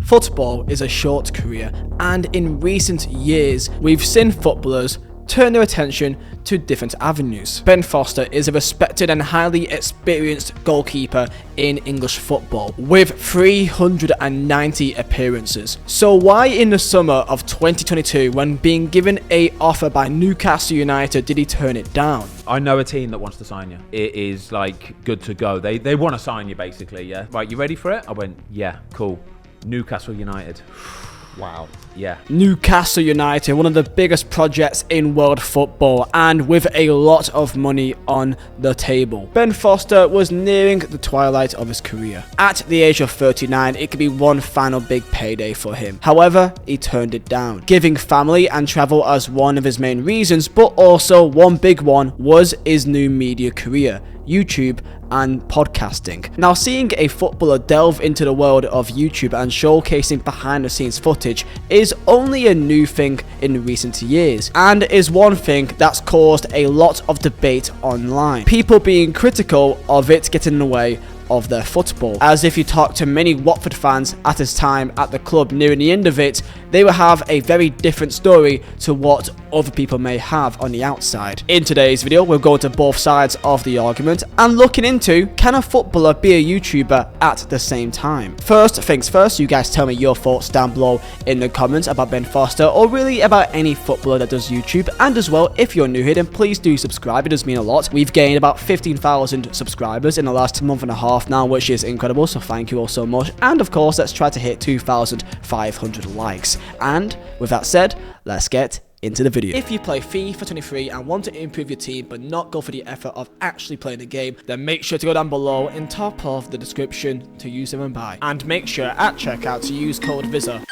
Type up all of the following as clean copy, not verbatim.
Football is a short career, and in recent years, we've seen footballers turn their attention to different avenues. Ben Foster is a respected and highly experienced goalkeeper in English football, with 390 appearances. So why in the summer of 2022, when being given an offer by Newcastle United, did he turn it down? I know a team that wants to sign you. It is like good to go. They want to sign you basically, yeah. Right, you ready for it? I went, yeah, cool. Newcastle United. Wow. Yeah. Newcastle United, one of the biggest projects in world football, and with a lot of money on the table. Ben Foster was nearing the twilight of his career. At the age of 39, it could be one final big payday for him. However, he turned it down, giving family and travel as one of his main reasons, but also one big one was his new media career, YouTube and podcasting. Now, seeing a footballer delve into the world of YouTube and showcasing behind the scenes footage is only a new thing in recent years, and is one thing that's caused a lot of debate online. People being critical of it getting in the way of their football, as if you talk to many Watford fans at his time at the club nearing the end of it, they will have a very different story to what other people may have on the outside. In today's video, we'll go into both sides of the argument and looking into, can a footballer be a YouTuber at the same time? First things first, you guys tell me your thoughts down below in the comments about Ben Foster, or really about any footballer that does YouTube. And as well, if you're new here, then please do subscribe, it does mean a lot. We've gained about 15,000 subscribers in the last month and a half now, which is incredible, so thank you all so much. And of course, let's try to hit 2,500 likes. And with that said, let's get into the video. If you play FIFA 23 and want to improve your team but not go for the effort of actually playing the game, then make sure to go down below in top of the description to use them and buy. And make sure at checkout to use code Vizeh.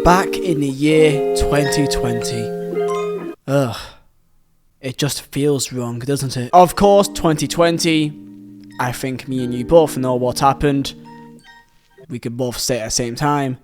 Back in the year 2020. Ugh. It just feels wrong, doesn't it? Of course, 2020, I think me and you both know what happened. We could both say at the same time.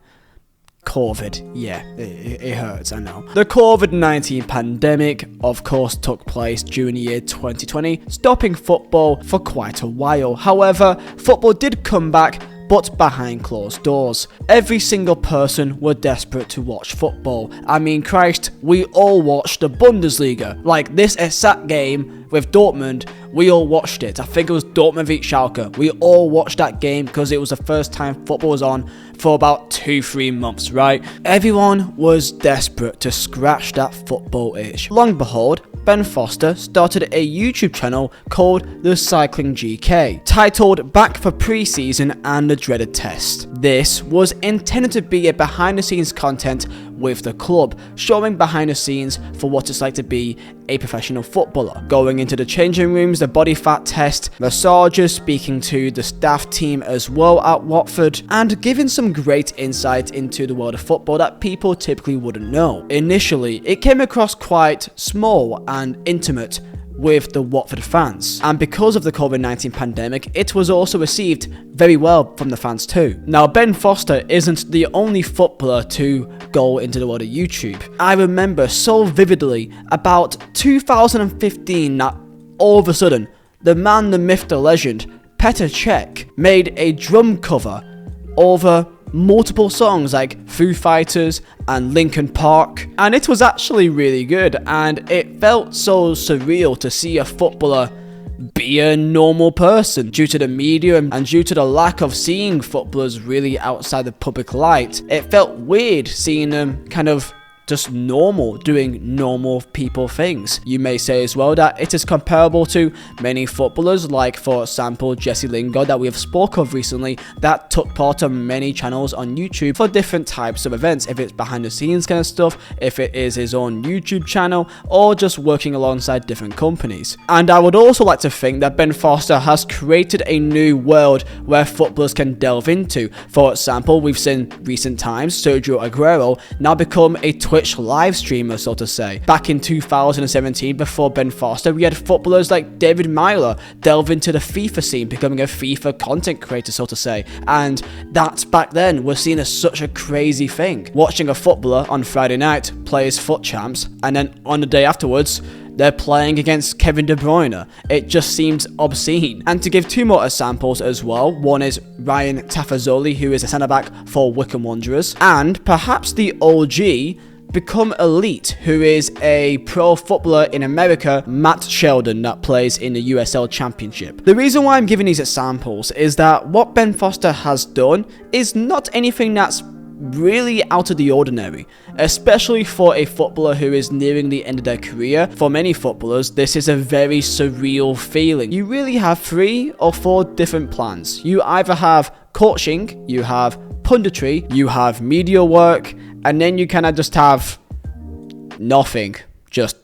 COVID, yeah, it hurts, I know. The COVID-19 pandemic, of course, took place during the year 2020, stopping football for quite a while. However, football did come back, but behind closed doors. Every single person were desperate to watch football. I mean, Christ, we all watched the Bundesliga. Like this exact game with Dortmund, we all watched it. I think it was Dortmund v Schalke. We all watched that game because it was the first time football was on for about 2-3 months, right? Everyone was desperate to scratch that football itch. Long and behold, Ben Foster started a YouTube channel called The Cycling GK, titled Back for Pre-Season and the Dreaded Test. This was intended to be a behind the scenes content with the club, showing behind the scenes for what it's like to be a professional footballer. Going into the changing rooms, the body fat test, massages, speaking to the staff team as well at Watford, and giving some great insight into the world of football that people typically wouldn't know. Initially, it came across quite small and intimate with the Watford fans, and because of the COVID-19 pandemic, it was also received very well from the fans too. Now, Ben Foster isn't the only footballer to go into the world of YouTube. I remember so vividly about 2015 that all of a sudden, the man, the myth, the legend, Petr Cech made a drum cover over multiple songs like Foo Fighters and Linkin Park, and it was actually really good, and it felt so surreal to see a footballer be a normal person due to the media and due to the lack of seeing footballers really outside the public light. It felt weird seeing them kind of just normal, doing normal people things. You may say as well that it is comparable to many footballers, like for example Jesse Lingard that we have spoke of recently, that took part on many channels on YouTube for different types of events, if it's behind the scenes kind of stuff, if it is his own YouTube channel, or just working alongside different companies. And I would also like to think that Ben Foster has created a new world where footballers can delve into. For example, we've seen recent times Sergio Aguero now become a Twitch live streamer, so to say. Back in 2017, before Ben Foster, we had footballers like David Myler delve into the FIFA scene, becoming a FIFA content creator, so to say. And that back then was seen as such a crazy thing. Watching a footballer on Friday night play his foot champs, and then on the day afterwards, They're playing against Kevin De Bruyne. It just seems obscene. And to give two more examples as well, one is Ryan Tafazzoli, who is a centre-back for Wycombe Wanderers, and perhaps the OG, Become Elite, who is a pro footballer in America, Matt Sheldon, that plays in the USL Championship. The reason why I'm giving these examples is that what Ben Foster has done is not anything that's really out of the ordinary, especially for a footballer who is nearing the end of their career. For many footballers, this is a very surreal feeling. You really have 3 or 4 different plans. You either have coaching, you have punditry, you have media work, and then you kind of just have nothing, just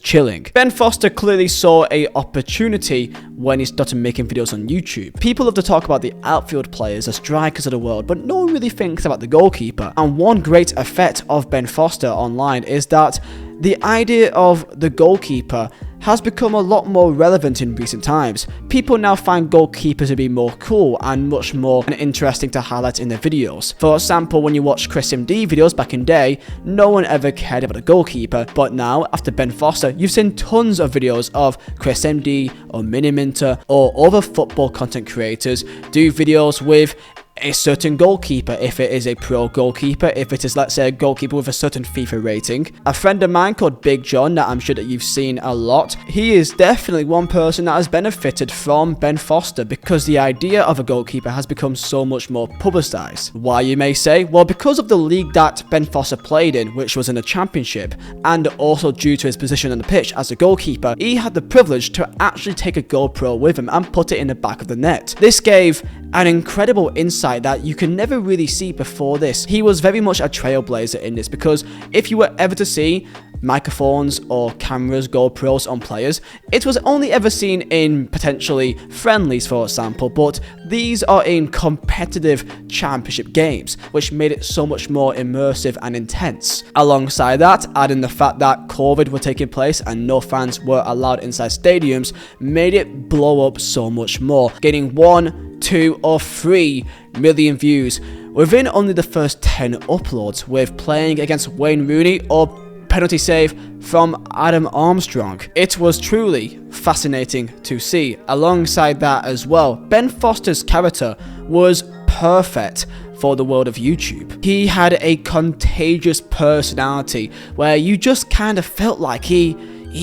chilling. Ben Foster clearly saw a opportunity when he started making videos on YouTube. People love to talk about the outfield players, the strikers of the world, but no one really thinks about the goalkeeper. And one great effect of Ben Foster online is that the idea of the goalkeeper has become a lot more relevant in recent times. People now find goalkeepers to be more cool and much more interesting to highlight in their videos. For example, when you watch Chris MD videos back in day, no one ever cared about a goalkeeper, but now, after Ben Foster, you've seen tons of videos of Chris MD or Miniminter or other football content creators do videos with a certain goalkeeper, if it is a pro goalkeeper, if it is, let's say, a goalkeeper with a certain FIFA rating. A friend of mine called Big John, that I'm sure that you've seen a lot, he is definitely one person that has benefited from Ben Foster because the idea of a goalkeeper has become so much more publicised. Why, you may say? Well, because of the league that Ben Foster played in, which was in the Championship, and also due to his position on the pitch as a goalkeeper, he had the privilege to actually take a GoPro with him and put it in the back of the net. This gave an incredible insight that you can never really see before this. He was very much a trailblazer in this, because if you were ever to see microphones or cameras, GoPros on players, it was only ever seen in potentially friendlies, for example, but these are in competitive championship games, which made it so much more immersive and intense. Alongside that, adding the fact that COVID were taking place and no fans were allowed inside stadiums made it blow up so much more, getting 1, 2 or 3 million views within only the first 10 uploads, with playing against Wayne Rooney or penalty save from Adam Armstrong. It was truly fascinating to see. Alongside that as well, Ben Foster's character was perfect for the world of YouTube. He had a contagious personality where you just kind of felt like he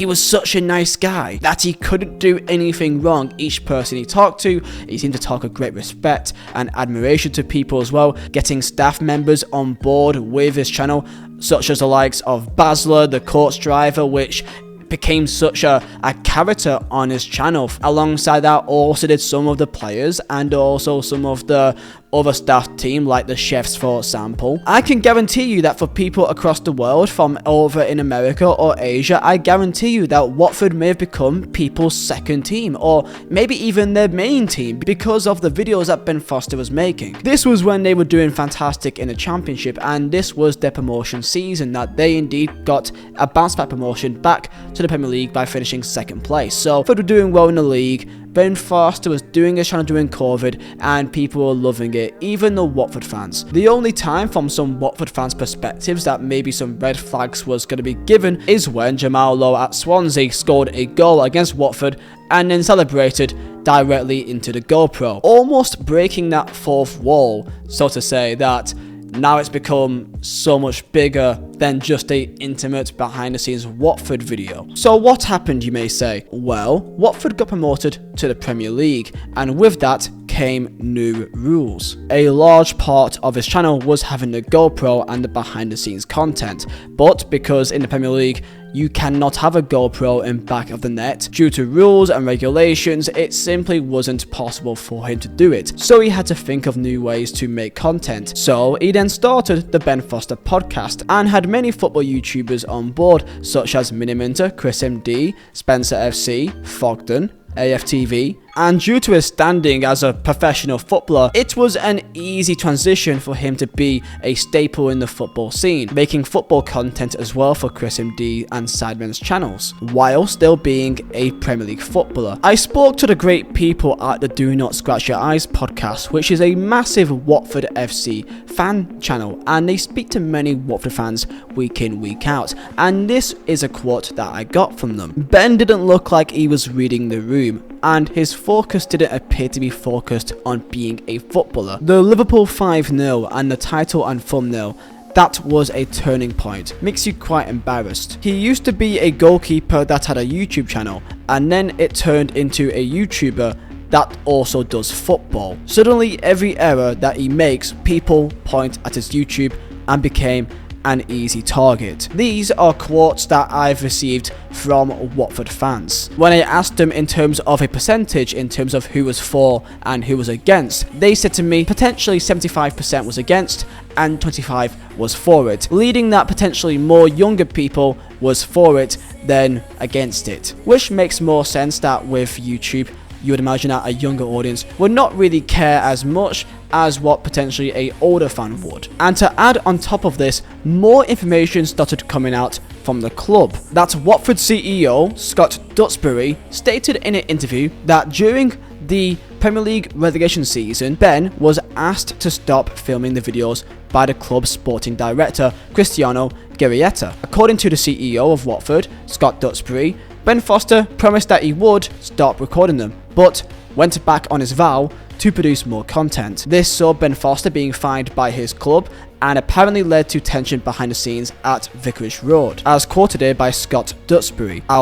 was such a nice guy that he couldn't do anything wrong. Each person he talked to, he seemed to talk with great respect and admiration to people as well, getting staff members on board with his channel, such as the likes of Basler, the coach driver, which became such a character on his channel. Alongside that, also did some of the players and also some of the other staff team, like the chefs, for example. I can guarantee you that for people across the world, from over in America or Asia, I guarantee you that Watford may have become people's second team, or maybe even their main team, because of the videos that Ben Foster was making. This was when they were doing fantastic in the Championship, and this was their promotion season, that they indeed got a bounce back promotion back to the Premier League by finishing second place. So Watford were doing well in the league. Ben Foster was doing his channel during COVID, and people were loving it, even the Watford fans. The only time from some Watford fans' perspectives that maybe some red flags was going to be given is when Jamal Lowe at Swansea scored a goal against Watford and then celebrated directly into the GoPro, almost breaking that fourth wall, so to say, that now it's become so much bigger than just a intimate behind the scenes Watford video. So what happened, you may say? Well, Watford got promoted to the Premier League, and with that came new rules. A large part of his channel was having the GoPro and the behind the scenes content, but because in the Premier League you cannot have a GoPro in back of the net due to rules and regulations, it simply wasn't possible for him to do it. So he had to think of new ways to make content. So he then started the Ben Foster podcast and had many football YouTubers on board, such as Miniminter, Chris MD, Spencer FC, Fogden, AFTV, and due to his standing as a professional footballer, it was an easy transition for him to be a staple in the football scene, making football content as well for Chris MD and Sidemen's channels, while still being a Premier League footballer. I spoke to the great people at the Do Not Scratch Your Eyes podcast, which is a massive Watford FC fan channel, and they speak to many Watford fans week in, week out, and this is a quote that I got from them. Ben didn't look like he was reading the room, and his focus didn't appear to be focused on being a footballer. The Liverpool 5-0 and the title and thumbnail, that was a turning point. Makes you quite embarrassed. He used to be a goalkeeper that had a YouTube channel, and then it turned into a YouTuber that also does football. Suddenly, every error that he makes, people point at his YouTube and became an easy target. These are quotes that I've received from Watford fans. When I asked them in terms of a percentage, in terms of who was for and who was against, they said to me potentially 75% was against and 25% was for it, leading that potentially more younger people was for it than against it, which makes more sense that with YouTube you would imagine that a younger audience would not really care as much as what potentially a older fan would. And to add on top of this, more information started coming out from the club. That Watford CEO, Scott Duxbury, stated in an interview that during the Premier League relegation season, Ben was asked to stop filming the videos by the club's sporting director, Cristiano Guerrieta. According to the CEO of Watford, Scott Duxbury, Ben Foster promised that he would stop recording them, but went back on his vow to produce more content. This saw Ben Foster being fined by his club and apparently led to tension behind the scenes at Vicarage Road. As quoted here by Scott Duxbury, I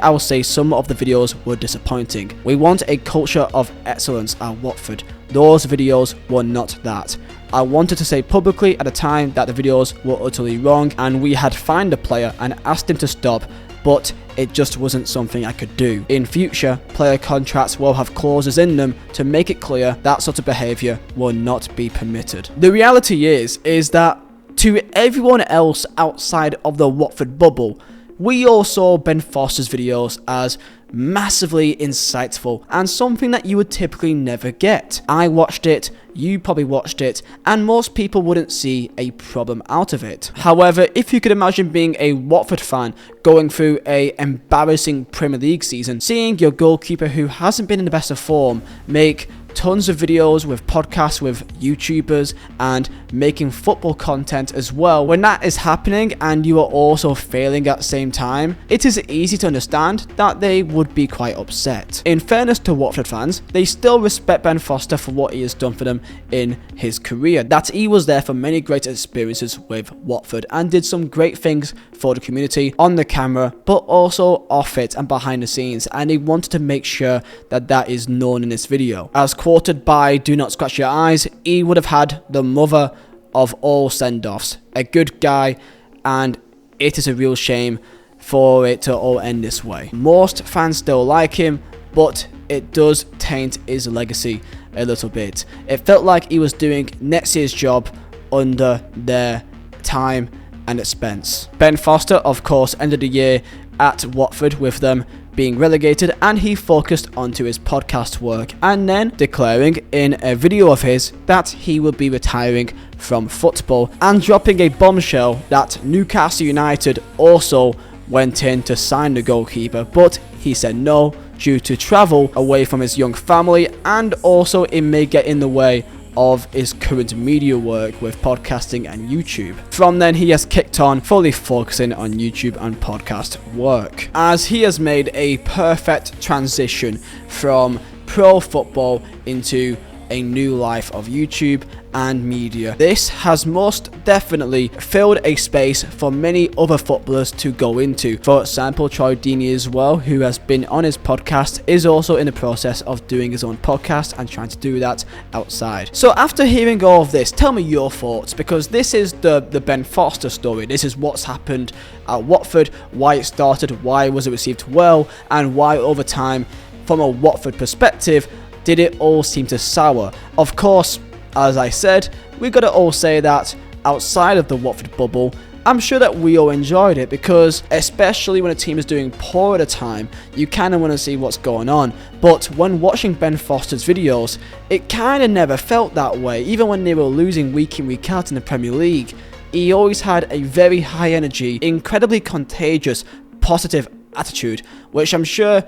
will say some of the videos were disappointing. We want a culture of excellence at Watford. Those videos were not that. I wanted to say publicly at the time that the videos were utterly wrong and we had fined the player and asked him to stop, but it just wasn't something I could do. In future, player contracts will have clauses in them to make it clear that sort of behaviour will not be permitted. The reality is that to everyone else outside of the Watford bubble, we all saw Ben Foster's videos as massively insightful and something that you would typically never get. I watched it, you probably watched it, and most people wouldn't see a problem out of it. However, if you could imagine being a Watford fan going through a embarrassing Premier League season, seeing your goalkeeper who hasn't been in the best of form make tons of videos with podcasts with YouTubers and making football content as well, when that is happening and you are also failing at the same time, it is easy to understand that they would be quite upset. In fairness to Watford fans, they still respect Ben Foster for what he has done for them in his career, that he was there for many great experiences with Watford and did some great things for the community on the camera but also off it and behind the scenes, and he wanted to make sure that that is known in this video. As quoted by Do Not Scratch Your Eyes, he would have had the mother of all send-offs, a good guy, and it is a real shame for it to all end this way. Most fans still like him, but it does taint his legacy a little bit. It felt like he was doing next year's job under their time and expense. Ben Foster, of course, ended the year at Watford with them being relegated, and he focused onto his podcast work and then declaring in a video of his that he will be retiring from football and dropping a bombshell that Newcastle United also went in to sign the goalkeeper, but he said no due to travel away from his young family, and also it may get in the way of his current media work with podcasting and YouTube. From then, he has kicked on, fully focusing on YouTube and podcast work, as he has made a perfect transition from pro football into a new life of YouTube and media. This has most definitely filled a space for many other footballers to go into. For example, Troy Deeney as well, who has been on his podcast, is also in the process of doing his own podcast and trying to do that outside. So after hearing all of this, tell me your thoughts, because this is the Ben Foster story. This is what's happened at Watford, why it started, why was it received well, and why over time, from a Watford perspective, did it all seem to sour. Of course, as I said, we gotta all say that outside of the Watford bubble, I'm sure that we all enjoyed it because, especially when a team is doing poor at a time, you kind of want to see what's going on. But when watching Ben Foster's videos, it kind of never felt that way. Even when they were losing week in, week out in the Premier League, he always had a very high energy, incredibly contagious, positive attitude, which I'm sure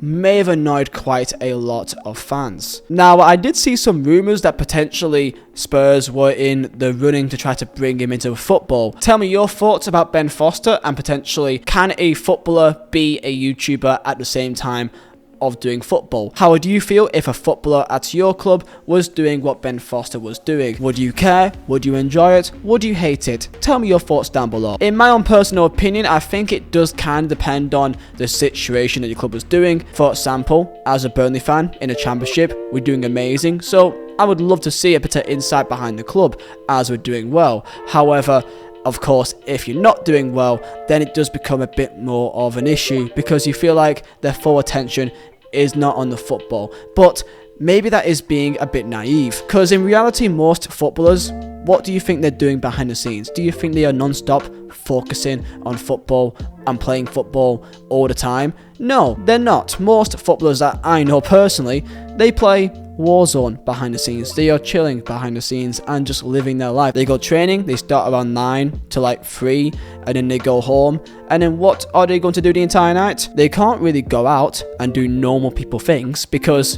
may have annoyed quite a lot of fans. Now, I did see some rumours that potentially Spurs were in the running to try to bring him into football. Tell me your thoughts about Ben Foster, and potentially, can a footballer be a YouTuber at the same time of doing football? How would you feel if a footballer at your club was doing what Ben Foster was doing? Would you care? Would you enjoy it? Would you hate it? Tell me your thoughts down below. In my own personal opinion, I think it does kind of depend on the situation that your club was doing. For example, as a Burnley fan in a championship, we're doing amazing, so I would love to see a bit of insight behind the club as we're doing well. However, of course, if you're not doing well, then it does become a bit more of an issue because you feel like their full attention is not on the football. But maybe that is being a bit naive, because in reality, most footballers, what do you think they're doing behind the scenes? Do you think they are non-stop focusing on football and playing football all the time? No, they're not. Most footballers that I know personally, they play Warzone behind the scenes. They are chilling behind the scenes and just living their life. They go training, they start around 9 to like 3, and then they go home, and then what are they going to do the entire night? They can't really go out and do normal people things because,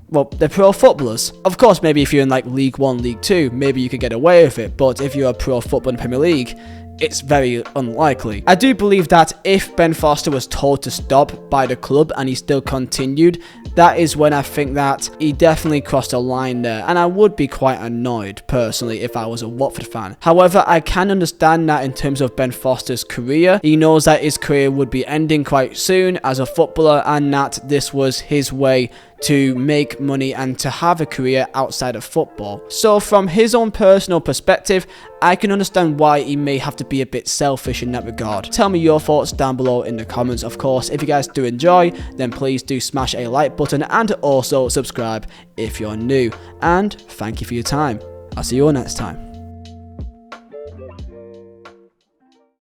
well, they're pro footballers. Of course, maybe if you're in like League 1, League 2, maybe you could get away with it, but if you're a pro footballer in the Premier League, it's very unlikely. I do believe that if Ben Foster was told to stop by the club and he still continued, that is when I think that he definitely crossed a line there, and I would be quite annoyed personally if I was a Watford fan. However, I can understand that in terms of Ben Foster's career, he knows that his career would be ending quite soon as a footballer, and that this was his way to make money and to have a career outside of football. So from his own personal perspective, I can understand why he may have to be a bit selfish in that regard. Tell me your thoughts down below in the comments. Of course, if you guys do enjoy, then please do smash a like button and also subscribe if you're new. And thank you for your time. I'll see you all next time.